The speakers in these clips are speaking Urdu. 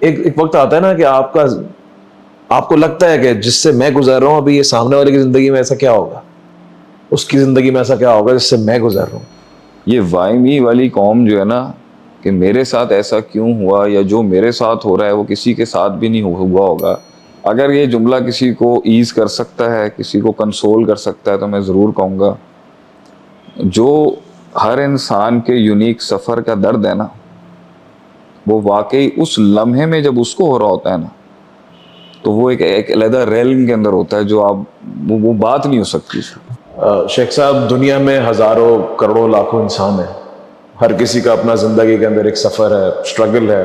ایک وقت آتا ہے نا کہ آپ کو لگتا ہے کہ جس سے میں گزر رہا ہوں ابھی یہ سامنے والے کی زندگی میں ایسا کیا ہوگا, اس کی زندگی میں ایسا کیا ہوگا جس سے میں گزر رہا ہوں. یہ وائمی والی قوم جو ہے نا کہ میرے ساتھ ایسا کیوں ہوا, یا جو میرے ساتھ ہو رہا ہے وہ کسی کے ساتھ بھی نہیں ہوا ہوگا. اگر یہ جملہ کسی کو ایز کر سکتا ہے, کسی کو کنسول کر سکتا ہے, تو میں ضرور کہوں گا جو ہر انسان کے یونیک سفر کا درد ہے نا, وہ واقعی اس لمحے میں جب اس کو ہو رہا ہوتا ہے نا, تو وہ ایک علیحدہ ریلم کے اندر ہوتا ہے جو آپ وہ بات نہیں ہو سکتی. شیخ صاحب, دنیا میں ہزاروں کروڑوں لاکھوں انسان ہیں, ہر کسی کا اپنا زندگی کے اندر ایک سفر ہے, اسٹرگل ہے.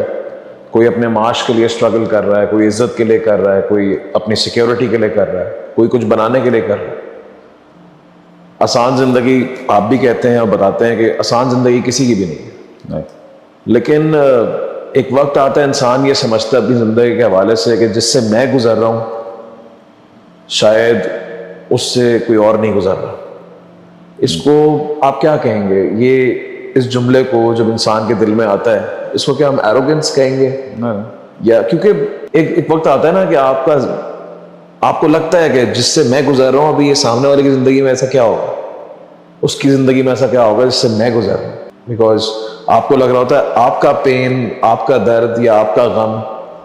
کوئی اپنے معاش کے لیے اسٹرگل کر رہا ہے, کوئی عزت کے لیے کر رہا ہے, کوئی اپنی سیکیورٹی کے لیے کر رہا ہے, کوئی کچھ بنانے کے لیے کر رہا ہے. آسان زندگی آپ بھی کہتے ہیں اور بتاتے ہیں کہ آسان زندگی کسی کی بھی نہیں ہے, لیکن ایک وقت آتا ہے انسان یہ سمجھتا ہے اپنی زندگی کے حوالے سے کہ جس سے میں گزر رہا ہوں شاید اس سے کوئی اور نہیں گزر رہا. اس کو آپ کیا کہیں گے؟ یہ اس جملے کو جب انسان کے دل میں آتا ہے, اس کو کیا ہم ایروگنس کہیں گے؟ یا کیونکہ ایک وقت آتا ہے نا کہ آپ کو لگتا ہے کہ جس سے میں گزر رہا ہوں ابھی یہ سامنے والے کی زندگی میں ایسا کیا ہوگا, اس کی زندگی میں ایسا کیا ہوگا جس سے میں گزر رہا ہوں. بیکاز آپ کو لگ رہا ہوتا ہے آپ کا پین, آپ کا درد یا آپ کا غم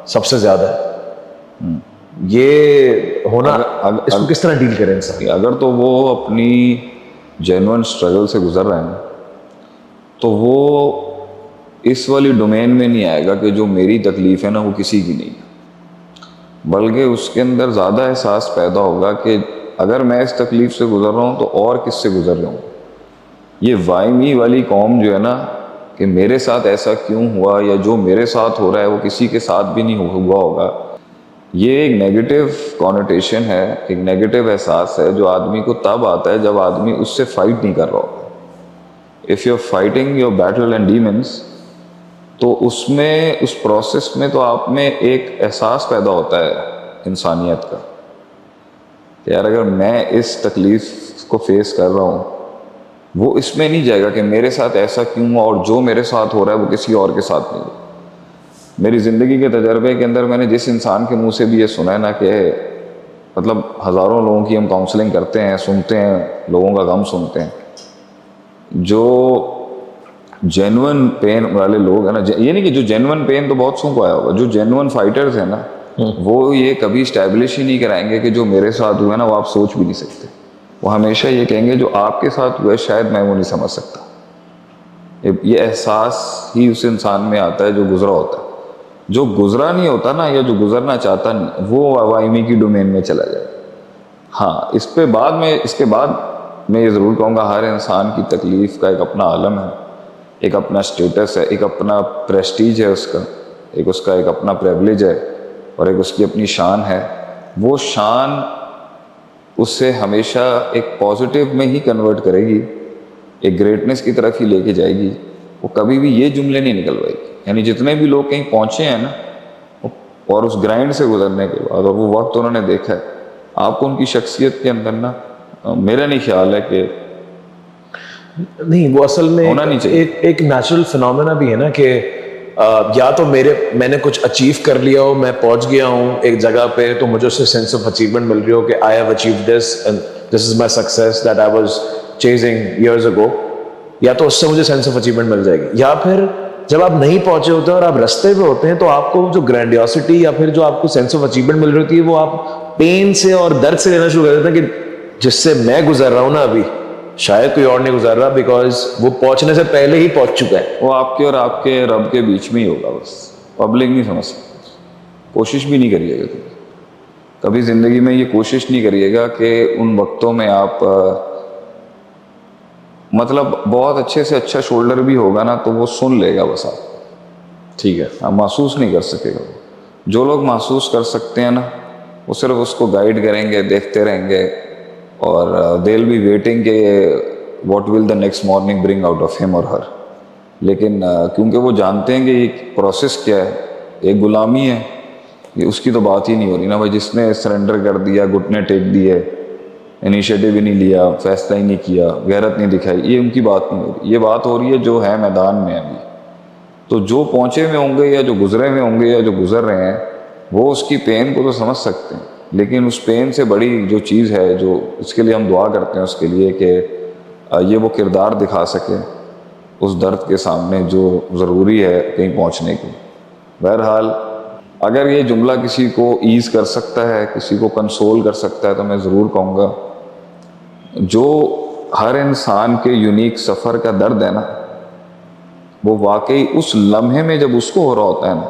سب سے زیادہ ہے. یہ ہونا, اس کو کس طرح ڈیل کریں انسان؟ اگر تو وہ اپنی جینون اسٹرگل سے گزر رہے ہیں تو وہ اس والی ڈومین میں نہیں آئے گا کہ جو میری تکلیف ہے نا وہ کسی کی نہیں, بلکہ اس کے اندر زیادہ احساس پیدا ہوگا کہ اگر میں اس تکلیف سے گزر رہا ہوں تو اور کس سے گزر رہا ہوں. یہ وائمی والی قوم جو ہے نا کہ میرے ساتھ ایسا کیوں ہوا, یا جو میرے ساتھ ہو رہا ہے وہ کسی کے ساتھ بھی نہیں ہوا ہوگا, یہ ایک نیگیٹو کونوٹیشن ہے, ایک نیگیٹو احساس ہے جو آدمی کو تب آتا ہے جب آدمی اس سے فائٹ نہیں کر رہا ہوتا. If you are fighting your battle and demons, تو اس میں, اس پروسیس میں تو آپ میں ایک احساس پیدا ہوتا ہے انسانیت کا کہ یار اگر میں اس تکلیف کو فیس کر رہا ہوں, وہ اس میں نہیں جائے گا کہ میرے ساتھ ایسا کیوں ہوا اور جو میرے ساتھ ہو رہا ہے وہ کسی اور کے ساتھ نہیں ہو. میری زندگی کے تجربے کے اندر میں نے جس انسان کے منہ سے بھی یہ سنا ہے نا کہ مطلب ہزاروں لوگوں کی ہم کاؤنسلنگ کرتے ہیں, سنتے ہیں, لوگوں کا غم سنتے ہیں, جو جینون پین والے لوگ ہیں نا, یہ نہیں کہ جو جینون پین تو بہت سو کو آیا ہوگا, جو جینون فائٹرز ہیں نا وہ یہ کبھی اسٹیبلش ہی نہیں کرائیں گے کہ جو میرے ساتھ ہوا ہے نا وہ آپ سوچ بھی نہیں سکتے. وہ ہمیشہ یہ کہیں گے جو آپ کے ساتھ ہوا ہے شاید میں وہ نہیں سمجھ سکتا. یہ احساس ہی اس انسان میں آتا ہے جو گزرا ہوتا ہے. جو گزرا نہیں ہوتا نا, یا جو گزرنا چاہتا نہیں, وہ وائمی کی ڈومین میں چلا جائے. ہاں, اس کے بعد میں یہ ضرور کہوں گا ہر انسان کی تکلیف کا ایک اپنا عالم ہے, ایک اپنا سٹیٹس ہے, ایک اپنا پریسٹیج ہے اس کا, ایک اپنا پریولیج ہے, اور ایک اس کی اپنی شان ہے. وہ شان اس سے ہمیشہ ایک پازیٹیو میں ہی کنورٹ کرے گی, ایک گریٹنس کی طرف ہی لے کے جائے گی. وہ کبھی بھی یہ جملے نہیں نکلوائے گی. یعنی جتنے بھی لوگ کہیں پہنچے ہیں نا, اور اس گرائنڈ سے گزرنے کے بعد, اور وہ وقت انہوں نے دیکھا ہے, آپ کو ان کی شخصیت کے اندر نا میرا نہیں خیال ہے کہ نہیں, وہ اصل میں ہونا نہیں چاہیے. ایک نیچرل فنومینا بھی ہے نا کہ یا تو میں نے کچھ اچیو کر لیا ہو, میں پہنچ گیا ہوں ایک جگہ پہ, تو مجھے اس سے سینس آف اچیومنٹ مل رہی ہو کہ I have achieved this and this is my success that I was chasing years ago. یا تو اس سے مجھے سینس آف اچیومنٹ مل جائے گی, یا پھر جب آپ نہیں پہنچے ہوتے اور آپ رستے پہ ہوتے ہیں تو آپ کو جو گرینڈیوسٹی یا پھر جو آپ کو سینس آف اچیومنٹ مل رہی ہوتی ہے وہ آپ پین سے اور درد سے لینا شروع کر دیتے ہیں کہ جس سے میں گزر رہا ہوں نا ابھی شاید کوئی اور نہیں گزر رہا, بیکاز وہ پہنچنے سے پہلے ہی پہنچ چکا ہے. وہ آپ کے اور آپ کے رب کے بیچ میں ہی ہوگا, بس پبلک نہیں سمجھ سکتی. کوشش بھی نہیں کریے گا کبھی زندگی میں, یہ کوشش نہیں کریے گا کہ ان وقتوں میں آپ مطلب بہت اچھے سے اچھا شولڈر بھی ہوگا نا تو وہ سن لے گا بس, آپ ٹھیک ہے, آپ محسوس نہیں کر سکے گا. جو لوگ محسوس کر سکتے ہیں نا وہ صرف اس کو گائیڈ کریں گے, دیکھتے رہیں گے, اور دے ول بی ویٹنگ کہ what will the next morning bring out of ہم اور ہر. لیکن کیونکہ وہ جانتے ہیں کہ یہ پروسیس کیا ہے, ایک غلامی ہے, یہ اس کی تو بات ہی نہیں ہو رہی نا بھائی. جس نے سرنڈر کر دیا, گھٹنے ٹیک دیے, انیشیٹو ہی نہیں لیا, فیصلہ ہی نہیں کیا, غیرت نہیں دکھائی, یہ ان کی بات نہیں ہو رہی. یہ بات ہو رہی ہے جو ہے میدان میں ابھی. تو جو پہنچے ہوئے ہوں گے یا جو گزرے ہوئے ہوں گے یا جو گزر رہے ہیں وہ اس کی پین کو تو سمجھ سکتے ہیں، لیکن اس پین سے بڑی جو چیز ہے جو اس کے لیے ہم دعا کرتے ہیں اس کے لیے کہ یہ وہ کردار دکھا سکے اس درد کے سامنے جو ضروری ہے کہیں پہنچنے کی۔ بہرحال اگر یہ جملہ کسی کو ایز کر سکتا ہے، کسی کو کنسول کر سکتا ہے، تو میں ضرور کہوں گا جو ہر انسان کے یونیک سفر کا درد ہے نا، وہ واقعی اس لمحے میں جب اس کو ہو رہا ہوتا ہے نا،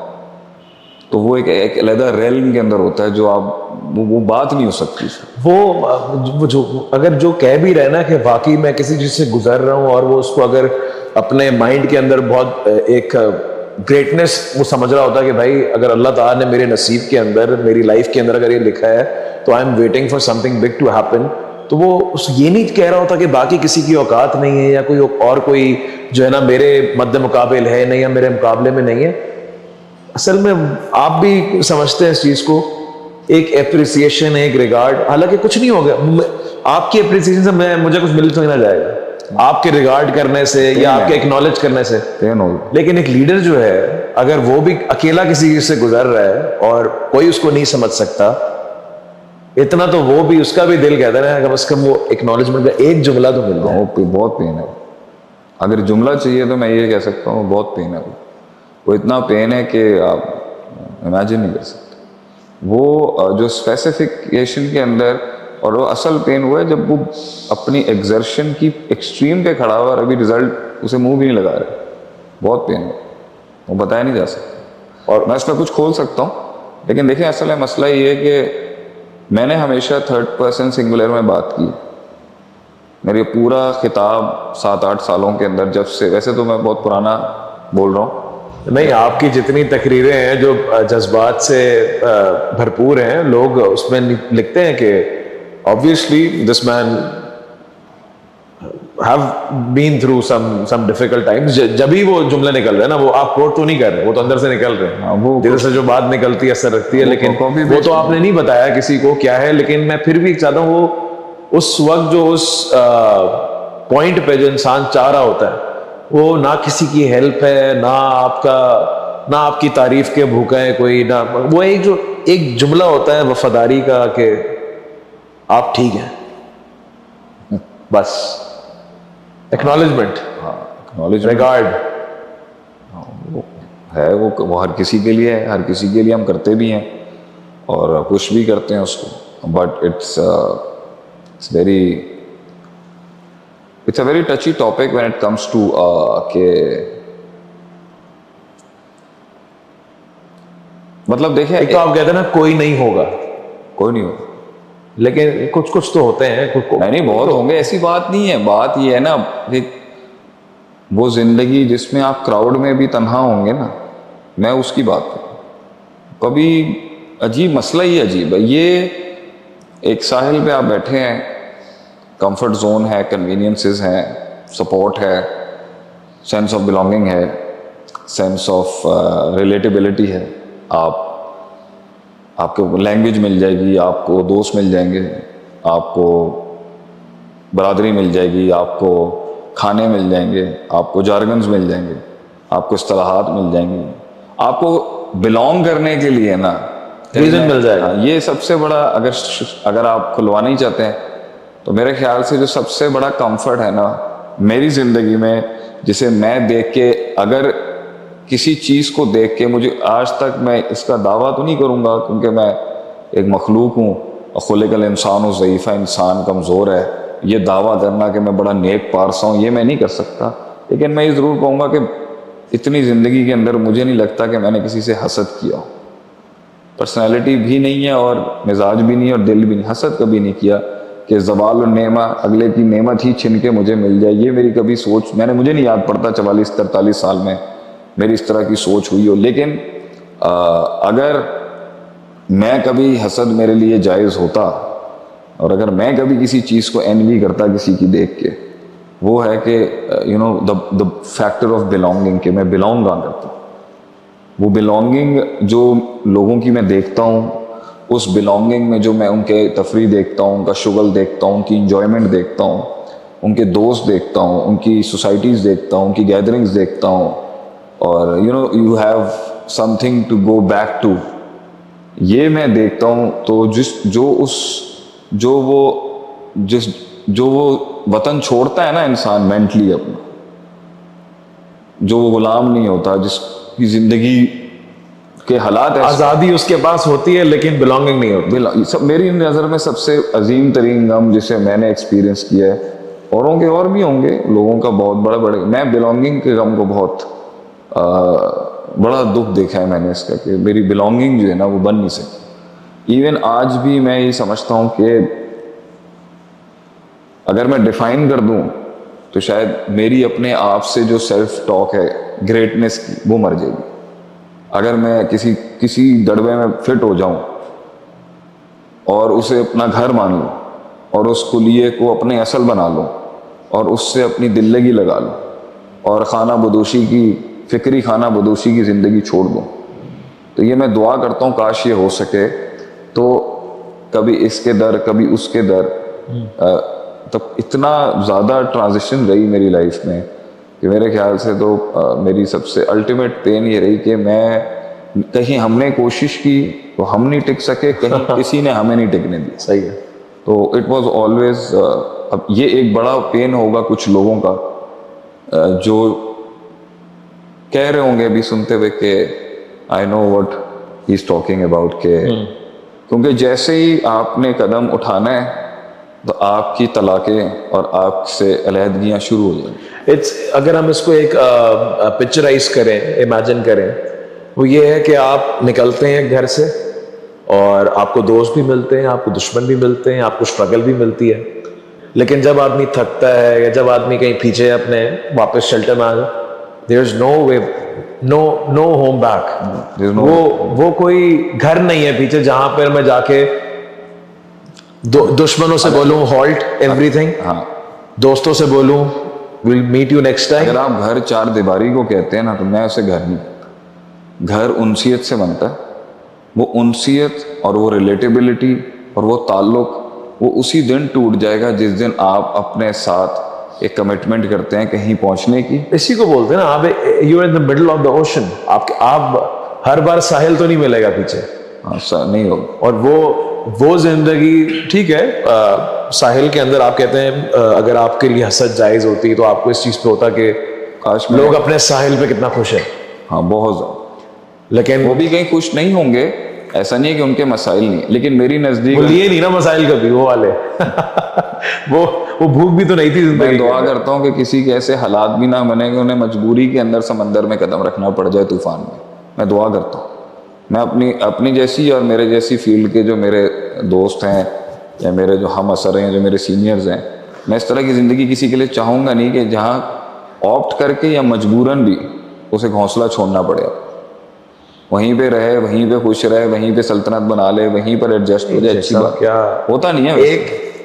تو وہ ایک علیحدہ ریلم کے اندر ہوتا ہے جو آپ وہ بات نہیں ہو سکتی۔ وہ جو اگر جو کہہ بھی رہے نا کہ واقعی میں کسی چیز سے گزر رہا ہوں، اور وہ اس کو اگر اپنے مائنڈ کے اندر بہت ایک گریٹنس وہ سمجھ رہا ہوتا ہے کہ بھائی اگر اللہ تعالیٰ نے میرے نصیب کے اندر، میری لائف کے اندر اگر یہ لکھا ہے تو I am waiting for something big to happen, تو وہ یہ نہیں کہہ رہا ہوتا کہ باقی کسی کی اوقات نہیں ہے یا کوئی جو ہے نا میرے مد مقابل ہے نہیں یا میرے مقابلے میں نہیں ہے۔ اصل میں آپ بھی سمجھتے ہیں اس چیز کو، ایک اپریسیشن، ایک ریگارڈ، حالانکہ کچھ نہیں ہوگا آپ کی اپریسیشن سے مجھے کچھ مل تو نہ جائے گا آپ کے ریگارڈ کرنے سے یا آپ کے ایکنالج کرنے سے، لیکن ایک لیڈر جو ہے اگر وہ بھی اکیلا کسی چیز سے گزر رہا ہے اور کوئی اس کو نہیں سمجھ سکتا، اتنا تو وہ بھی، اس کا بھی دل کہتا ہے کم از کم وہ ایکنالجمنٹ کا ایک جملہ تو مل جائے۔ بہت پین ہے، اگر جملہ چاہیے تو میں یہ کہہ سکتا ہوں بہت پین ہے، وہ اتنا پین ہے کہ آپ امیجن نہیں کر سکتے۔ وہ جو اسپیسیفکیشن کے اندر، اور وہ اصل پین ہوا ہے جب وہ اپنی ایگزرشن کی ایکسٹریم پہ کھڑا ہوا اور ابھی رزلٹ اسے منہ بھی نہیں لگا رہے، بہت پین ہے، وہ بتایا نہیں جا سکتا۔ اور میں اس میں کچھ کھول سکتا ہوں، لیکن دیکھیں اصل مسئلہ یہ ہے کہ میں نے ہمیشہ تھرڈ پرسن سنگولر میں بات کی، میری پورا خطاب 7-8 سالوں کے اندر، جب سے، ویسے تو میں بہت پرانا بول رہا ہوں، نہیں آپ کی جتنی تقریریں ہیں جو جذبات سے بھرپور ہیں، لوگ اس میں لکھتے ہیں کہ obviously this man have been through some difficult times، جب ہی وہ جملے نکل رہے ہیں نا، وہ آپ کوٹ تو نہیں کر رہے، وہ تو اندر سے نکل رہے ہیں، وہ دل سے جو بات نکلتی ہے اثر رکھتی ہے، لیکن وہ تو آپ نے نہیں بتایا کسی کو کیا ہے، لیکن میں پھر بھی چاہتا ہوں وہ اس وقت جو اس پوائنٹ پہ جو انسان چاہ رہا ہوتا ہے، وہ نہ کسی کی ہیلپ ہے، نہ آپ کی تعریف کے بھوکا ہے کوئی، نہ وہ ایک جملہ ہوتا ہے وفاداری کا کہ آپ ٹھیک ہیں، بس ایکنالجمنٹ، ریگارڈ ہے، وہ ہر کسی کے لیے ہے، ہر کسی کے لیے ہم کرتے بھی ہیں اور پش بھی کرتے ہیں اس کو، but it's a very touchy topic when it comes to کہ مطلب دیکھیں، ایک تو آپ کہتے ہیں نا کوئی نہیں ہوگا، کوئی نہیں ہوگا، لیکن کچھ تو ہوتے ہیں، نہیں بہت ہوں گے، ایسی بات نہیں ہے، بات یہ ہے نا کہ وہ زندگی جس میں آپ کراؤڈ میں بھی تنہا ہوں گے نا، میں اس کی بات کروں، کبھی عجیب مسئلہ ہی عجیب ہے، یہ ایک ساحل پہ آپ بیٹھے ہیں، کمفرٹ زون ہے، کنوینئنسز ہیں، سپورٹ ہے، سینس آف بلانگنگ ہے، سینس آف ریلیٹیبلٹی ہے، آپ کو لینگویج مل جائے گی، آپ کو دوست مل جائیں گے، آپ کو برادری مل جائے گی، آپ کو کھانے مل جائیں گے، آپ کو جارگنز مل جائیں گے، آپ کو اصطلاحات مل جائیں گی، آپ کو بلانگ کرنے کے لیے نا ریزن مل جائے گا۔ یہ سب سے بڑا، اگر آپ کھلوانا ہی چاہتے ہیں تو میرے خیال سے جو سب سے بڑا کمفرٹ ہے نا میری زندگی میں، جسے میں دیکھ کے، اگر کسی چیز کو دیکھ کے، مجھے آج تک، میں اس کا دعویٰ تو نہیں کروں گا کیونکہ میں ایک مخلوق ہوں، خلق الانسان و ضعیفہ، انسان کمزور ہے، یہ دعویٰ کرنا کہ میں بڑا نیک پارسا ہوں یہ میں نہیں کر سکتا، لیکن میں یہ ضرور کہوں گا کہ اتنی زندگی کے اندر مجھے نہیں لگتا کہ میں نے کسی سے حسد کیا ہو، پرسنالٹی بھی نہیں ہے اور مزاج بھی نہیں ہے اور دل بھی نہیں، حسد کبھی نہیں کیا کہ زوال النعمہ، اگلے کی نعمت ہی چھن کے مجھے مل جائے، یہ میری کبھی سوچ، مجھے نہیں یاد پڑتا 44-43 سال میں میری اس طرح کی سوچ ہوئی ہو، لیکن اگر میں کبھی حسد میرے لیے جائز ہوتا اور اگر میں کبھی کسی چیز کو انوی کرتا کسی کی دیکھ کے، وہ ہے کہ the factor of belonging، کہ میں بلانگ کہاں کرتا ہوں، وہ بلانگنگ جو لوگوں کی میں دیکھتا ہوں، اس بلانگنگ میں جو میں ان کے تفریح دیکھتا ہوں، ان کا شغل دیکھتا ہوں، ان کی انجوائمنٹ دیکھتا ہوں، ان کے دوست دیکھتا ہوں، ان کی سوسائٹیز دیکھتا ہوں، ان کی گیدرنگز دیکھتا ہوں، اور you have something to go back to. یہ میں دیکھتا ہوں. تو جو وہ وطن چھوڑتا ہے نا انسان مینٹلی اپنا, جو وہ غلام نہیں ہوتا, جس کی زندگی کے حالات ایسے, آزادی اس کے پاس ہوتی ہے لیکن بلانگنگ نہیں ہوتی. میری نظر میں سب سے عظیم ترین غم جسے میں نے ایکسپیرینس کیا ہے, اوروں کے اور بھی ہوں گے, لوگوں کا بہت بڑے, میں بلانگنگ کے غم کو بہت بڑا دکھ دیکھا ہے میں نے اس کا, کہ میری بلانگنگ جو ہے نا وہ بن نہیں سکی. ایون آج بھی میں یہ سمجھتا ہوں کہ اگر میں ڈیفائن کر دوں تو شاید میری اپنے آپ سے جو سیلف ٹاک ہے گریٹنس کی, وہ مر جائے گی. اگر میں کسی دڑبے میں فٹ ہو جاؤں اور اسے اپنا گھر مان لوں اور اس کلیے کو اپنے اصل بنا لوں اور اس سے اپنی دلگی لگا لوں اور فکری خانہ بدوشی کی زندگی چھوڑ دوں, تو یہ میں دعا کرتا ہوں کاش یہ ہو سکے. تو کبھی اس کے در کبھی اس کے در, تب اتنا زیادہ ٹرانزیشن رہی میری لائف میں کہ میرے خیال سے تو میری سب سے الٹیمیٹ پین یہ رہی کہ کہیں ہم نے کوشش کی تو ہم نہیں ٹک سکے, کہیں کسی نے ہمیں نہیں ٹکنے دی. صحیح ہے. تو اٹ واز آلویز, اب یہ ایک بڑا پین ہوگا کچھ لوگوں کا جو کہہ رہے ہوں گے ابھی سنتے ہوئے کہ I know what he is talking about, کہ کیونکہ جیسے ہی آپ نے قدم اٹھانا ہے تو آپ کی طلاقیں اور آپ سے علیحدگیاں شروع ہو جائیں. اگر ہم اس کو ایک پکچرائز کریں, امیجن کریں, وہ یہ ہے کہ آپ نکلتے ہیں گھر سے اور آپ کو دوست بھی ملتے ہیں, آپ کو دشمن بھی ملتے ہیں, آپ کو اسٹرگل بھی ملتی ہے, لیکن جب آدمی تھکتا ہے یا جب آدمی کہیں پیچھے اپنے واپس شیلٹر میں آ جائے, there is no way, no home back. وہ کوئی گھر نہیں ہے پیچھے جہاں پر میں جا کے دشمنوں سے بولوں ہالٹ ایوری تھنگ, دوستوں سے بولوں we'll meet you next time. اگر آپ گھر چار دیواری کو کہتے ہیں نا, تو میں اسے گھر نہیں کہتا. گھر انسیت سے بنتا ہے. وہ انسیت اور وہ ریلیٹیبلٹی اور وہ تعلق وہ اسی دن ٹوٹ جائے گا جس دن آپ اپنے ساتھ ایک کمٹمنٹ کرتے ہیں کہیں پہنچنے کی. اسی کو بولتے ہیں نا, آپ you in the middle of the ocean. آپ ہر بار ساحل تو نہیں ملے گا پیچھے, نہیں ہوگا. اور وہ زندگی ٹھیک ہے, ساحل کے اندر آپ کہتے ہیں اگر آپ کے لیے حسد جائز ہوتی تو آپ کو اس چیز پہ ہوتا کہ کاش لوگ اپنے ساحل پہ کتنا خوش ہیں. ہاں بہت زیادہ. لیکن وہ بھی کہیں خوش نہیں ہوں گے, ایسا نہیں ہے کہ ان کے مسائل نہیں, لیکن میری نزدیک وہ لیے نہیں نا مسائل کبھی وہ والے وہ بھوک بھی تو نہیں تھی زندگی. میں دعا کرتا ہوں کہ کسی کے ایسے حالات بھی نہ بنے کہ انہیں مجبوری کے اندر سمندر میں قدم رکھنا پڑ جائے طوفان میں دعا کرتا ہوں. میں اپنی جیسی اور میرے جیسی فیلڈ کے جو میرے دوست ہیں یا میرے جو ہم اثر ہیں, جو میرے سینئرز ہیں, میں اس طرح کی زندگی کسی کے لیے چاہوں گا نہیں کہ جہاں آپٹ کر کے یا مجبوراً بھی اسے گھونسلہ چھوڑنا پڑے. وہیں پہ رہے, وہیں پہ خوش رہے, وہیں پہ سلطنت بنا لے, وہیں پر ایڈجسٹ ہو جائے. اچھی بات کیا ہوتا نہیں ہے.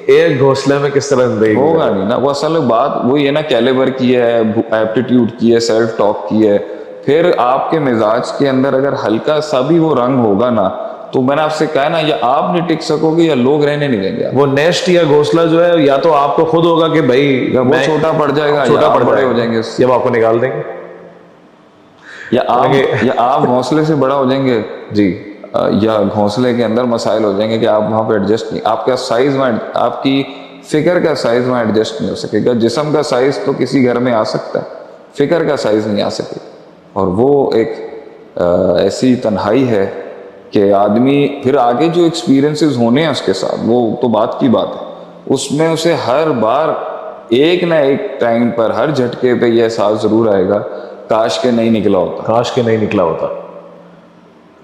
ایک گھونسلے میں کس طرح زندگی ہوگا نہیں نا. وہ اصل بات وہی ہے نا, کیلیبر کی ہے, ایپٹیٹیوڈ کی ہے, سیلف ٹاک کی ہے. پھر آپ کے مزاج کے اندر اگر ہلکا سا بھی وہ رنگ ہوگا نا, تو میں نے آپ سے کہا نا, یا آپ نہیں ٹک سکو گے یا لوگ رہنے نہیں دیں گے. وہ نیسٹ یا گھونسلہ جو ہے یا تو آپ کو خود ہوگا کہ بھائی وہ چھوٹا پڑ جائے گا, چھوٹا پڑ بڑے ہو جائیں گے, جب آپ کو نکال دیں گے, یا آپ گھونسلے سے بڑا ہو جائیں گے جی, یا گھونسلے کے اندر مسائل ہو جائیں گے کہ آپ وہاں پہ ایڈجسٹ نہیں, آپ کا سائز وہاں, آپ کی فکر کا سائز وہاں ایڈجسٹ نہیں ہو سکے گا. جسم کا سائز تو کسی گھر میں آ سکتا ہے, فکر کا سائز نہیں آ سکے. اور وہ ایک ایسی تنہائی ہے کہ آدمی پھر آگے جو ایکسپیرینسز ہونے ہیں اس کے ساتھ, وہ تو بات کی بات ہے, اس میں اسے ہر بار ایک نہ ایک ٹائم پر ہر جھٹکے پہ یہ احساس ضرور آئے گا, کاش کے نہیں نکلا ہوتا, کاش کے نہیں نکلا ہوتا,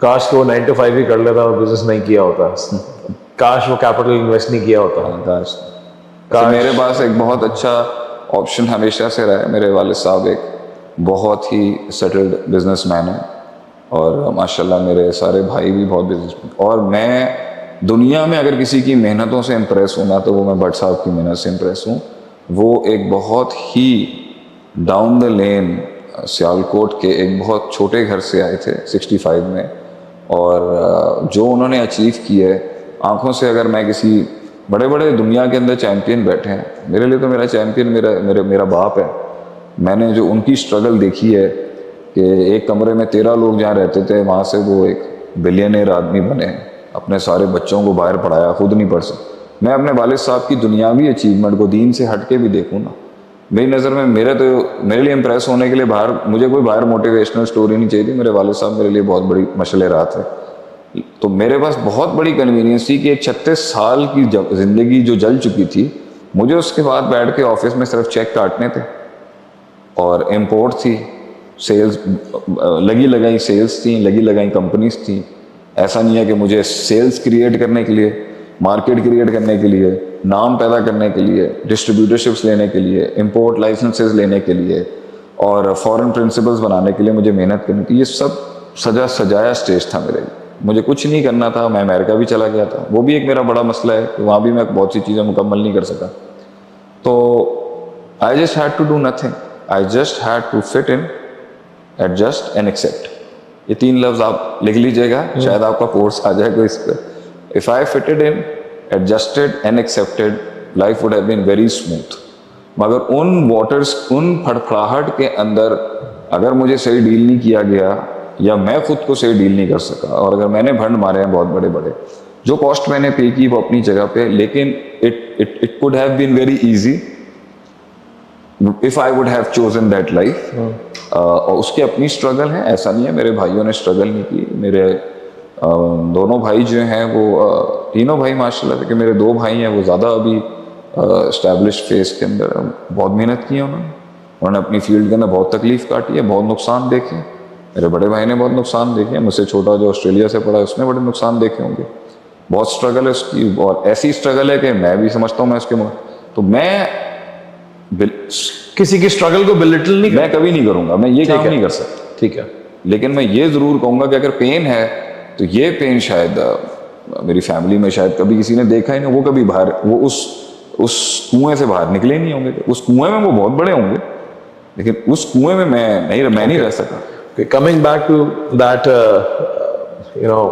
کاش کہ وہ 9 to 5 ہی کر لیتا اور بزنس نہیں کیا ہوتا, کاش وہ کیپٹل انویسٹ نہیں کیا ہوتا. کاش میرے پاس ایک بہت اچھا آپشن ہمیشہ سے رہا ہے. میرے والد صاحب ایک بہت ہی سیٹلڈ بزنس مین ہیں, اور ماشاءاللہ میرے سارے بھائی بھی بہت بزنس مین. اور میں دنیا میں اگر کسی کی محنتوں سے امپریس ہونا تو وہ میں بٹ صاحب کی محنت سے امپریس ہوں. وہ ایک بہت ہی ڈاؤن دا لین سیالکوٹ کے ایک بہت چھوٹے گھر سے آئے تھے 65 میں, اور جو انہوں نے اچیو کی ہے, آنکھوں سے اگر میں کسی بڑے بڑے دنیا کے اندر چیمپئن بیٹھے ہیں, میرے لیے تو میرا چیمپئن میرا باپ ہے. میں نے جو ان کی اسٹرگل دیکھی ہے, کہ ایک کمرے میں 13 لوگ جہاں رہتے تھے وہاں سے وہ ایک بلینئر آدمی بنے, اپنے سارے بچوں کو باہر پڑھایا, خود نہیں پڑھ سکتا. میں اپنے والد صاحب کی دنیاوی اچیومنٹ کو دین سے ہٹ کے بھی دیکھوں نا, میری نظر میں میرے لیے امپریس ہونے کے لیے مجھے کوئی باہر موٹیویشنل سٹوری نہیں چاہیے تھی. میرے والد صاحب میرے لیے بہت بڑی مشعل راہ تھے. تو میرے پاس بہت بڑی کنوینئنس تھی کہ ایک 36 سال کی زندگی جو جل چکی تھی, مجھے اس کے بعد بیٹھ کے آفس میں صرف چیک کاٹنے تھے, اور امپورٹ تھی, سیلز لگی لگائی سیلز تھیں, لگی لگائی کمپنیز تھیں. ایسا نہیں ہے کہ مجھے سیلز کریٹ کرنے کے لیے, مارکیٹ کریٹ کرنے کے لیے, نام پیدا کرنے کے لیے, ڈسٹریبیوٹرشپس لینے کے لیے, امپورٹ لائسنسز لینے کے لیے, اور فورن پرنسپلز بنانے کے لیے مجھے محنت کرنی تھی. یہ سب سجایا اسٹیج تھا میرے لیے. مجھے کچھ نہیں کرنا تھا. میں امریکہ بھی چلا گیا تھا, وہ بھی ایک میرا بڑا مسئلہ ہے کہ وہاں بھی میں بہت سی چیزیں مکمل نہیں کر سکا. تو I just had to do nothing. I just had to fit in, adjust and accept. یہ 3 لفظ آپ لکھ لیجئے گا, شاید آپ کا کورس آ جائے گا اس پہ. If I fitted in, adjusted and accepted, life would have been very smooth. مگر ان پھڑپھڑاہٹ کے اندر اگر مجھے صحیح ڈیل نہیں کیا گیا, یا میں خود کو صحیح ڈیل نہیں کر سکا, اور اگر میں نے بھنڈ مارے ہیں بہت بڑے بڑے, جو کاسٹ میں نے پے کی وہ اپنی جگہ پہ, لیکن it could have been very easy if I would have chosen that life. اور اس کے اپنی اسٹرگل ہیں, ایسا نہیں ہے میرے بھائیوں نے اسٹرگل نہیں کی. میرے دونوں بھائی جو ہیں وہ تینوں بھائی ماشاء اللہ, کہ میرے 2 بھائی ہیں وہ زیادہ ابھی اسٹیبلشڈ فیس کے اندر بہت محنت کی ہے. انہوں نے اپنی فیلڈ کے اندر بہت تکلیف کاٹی ہے, بہت نقصان دیکھے. میرے بڑے بھائی نے بہت نقصان دیکھے, مجھ سے چھوٹا جو آسٹریلیا سے پڑھا ہے اس نے بڑے نقصان دیکھے ہوں گے. بہت اسٹرگل ہے اس کی, اور ایسی اسٹرگل ہے کہ میں بھی سمجھتا ہوں میں اس کے تو میں کسی کی اسٹرگل کو بلٹل نہیں, میں کبھی نہیں کروں گا, میں یہ کام نہیں کر سکتا. ٹھیک ہے, لیکن میں یہ ضرور کہوں گا کہ اگر پین ہے تو یہ پین شاید میری فیملی میں شاید کبھی کسی نے دیکھا ہی نہیں. وہ کبھی باہر, وہ اس کنویں سے باہر نکلے نہیں ہوں گے. اس کنویں میں وہ بہت بڑے ہوں گے, لیکن اس کنویں میں میں نہیں رہ سکا. Coming back to that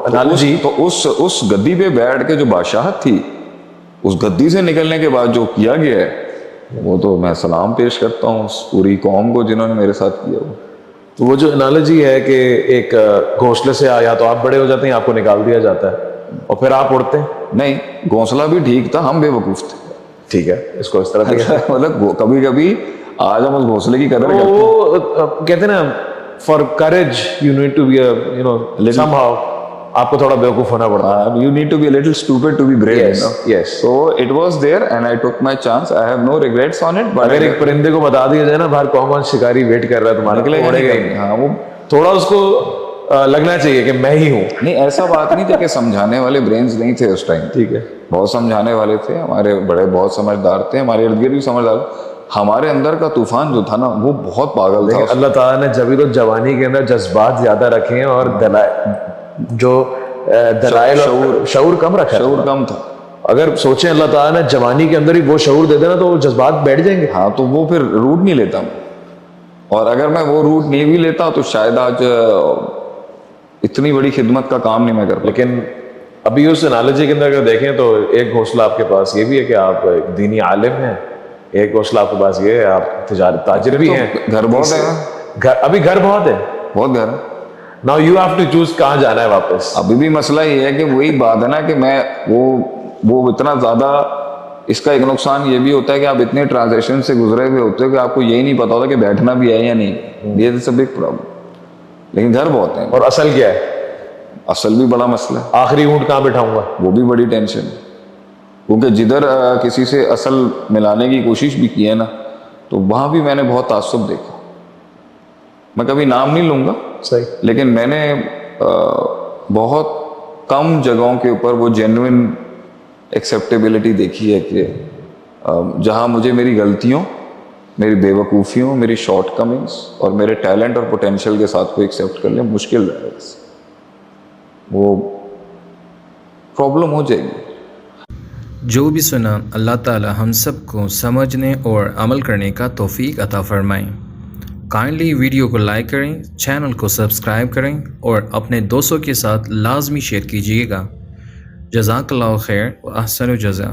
analogy, تو اس گدی پہ بیٹھ کے جو بادشاہت تھی, اس گدی سے نکلنے کے بعد جو کیا گیا ہے, وہ تو میں سلام پیش کرتا ہوں اس پوری قوم کو جنہوں نے میرے ساتھ کیا. وہ جو انالوجی ہے کہ ایک گھونسلے سے یا تو آپ بڑے ہو جاتے ہیں, آپ کو نکال دیا جاتا ہے, اور پھر آپ اڑتے ہیں. نہیں, گھونسلہ بھی ٹھیک تھا, ہم بے وقوف تھے. ٹھیک ہے, اس کو اس طرح مطلب کبھی کبھی آج ہم اس گھونسلے کی قدر کرتے ہیں. وہ کہتے ہیں نا, for courage you need to be somehow آپ کو تھوڑا بیوقوف ہونا پڑتا ہے. You need to be a little stupid to be brave. Yes. So it was there and I took my chance. I have no regrets on it. اگر ایک پرندے کو بتا دیا جائے نا باہر کون شکاری ویٹ کر رہا ہے تمہارے, نکلے گا. ہاں, وہ تھوڑا اس کو لگنا چاہیے کہ میں ہی ہوں. نہیں, ایسا بات نہیں تھا کہ سمجھانے والے برینز نہیں تھے اس ٹائم. ٹھیک ہے, بہت سمجھانے والے تھے, ہمارے بڑے بہت سمجھدار تھے, ہمارے ارد گرد بھی سمجھدار. ہمارے اندر کا طوفان جو تھا نا وہ بہت پاگل تھا. اللہ تعالیٰ نے جبھی تو جوانی کے اندر جذبات زیادہ رکھے ہیں, اور جو دلائل شعور کم رکھا, شعور کم تھا. اگر سوچیں اللہ تعالیٰ نے جوانی کے اندر ہی وہ شعور دے دینا تو وہ جذبات بیٹھ جائیں گے. ہاں, تو وہ پھر روٹ نہیں لیتا میں, اور اگر میں وہ روٹ نہیں بھی لیتا تو شاید آج اتنی بڑی خدمت کا کام نہیں میں کرتا. لیکن ابھی اس انالوجی کے اندر اگر دیکھیں تو ایک حوصلہ آپ کے پاس یہ بھی ہے کہ آپ ایک دینی عالم ہیں, ایک حوصلہ آپ کے پاس یہ ہے آپ تاجر بھی ہیں. گھر بہت ہے, ابھی گھر بہت ہے, بہت گھر. Now you have to choose کہاں جانا ہے واپس. ابھی بھی مسئلہ یہ ہے کہ وہی بات ہے نا کہ میں وہ اتنا زیادہ, اس کا ایک نقصان یہ بھی ہوتا ہے کہ آپ اتنے ٹرانزیکشن سے گزرے ہوئے ہوتے ہو کہ آپ کو یہی نہیں پتا ہوتا کہ بیٹھنا بھی ہے یا نہیں. یہ از اے بگ پرابلم. لیکن گھر بہت ہیں. اور اصل کیا ہے؟ اصل بھی بڑا مسئلہ ہے. آخری اونٹ کہاں بٹھاؤں گا, وہ بھی بڑی ٹینشن ہے. کیونکہ جدھر کسی سے اصل ملانے کی کوشش بھی کی ہے نا, تو وہاں بھی میں نے بہت تعصب دیکھا. میں کبھی نام نہیں لوں گا, صحیح, لیکن میں نے بہت کم جگہوں کے اوپر وہ جینوئن ایکسیپٹیبلٹی دیکھی ہے کہ جہاں مجھے میری غلطیوں, میری بے وقوفیوں, میری شارٹ کمنگس اور میرے ٹیلنٹ اور پوٹینشیل کے ساتھ کوئی ایکسیپٹ کر لیں, مشکل رہے گا, وہ پرابلم ہو جائے گی. جو بھی سنا اللہ تعالی ہم سب کو سمجھنے اور عمل کرنے کا توفیق عطا فرمائیں. کائنڈلی ویڈیو کو لائک کریں, چینل کو سبسکرائب کریں اور اپنے دوستوں کے ساتھ لازمی شیئر کیجیے گا. جزاک اللہ خیر و احسن الجزا.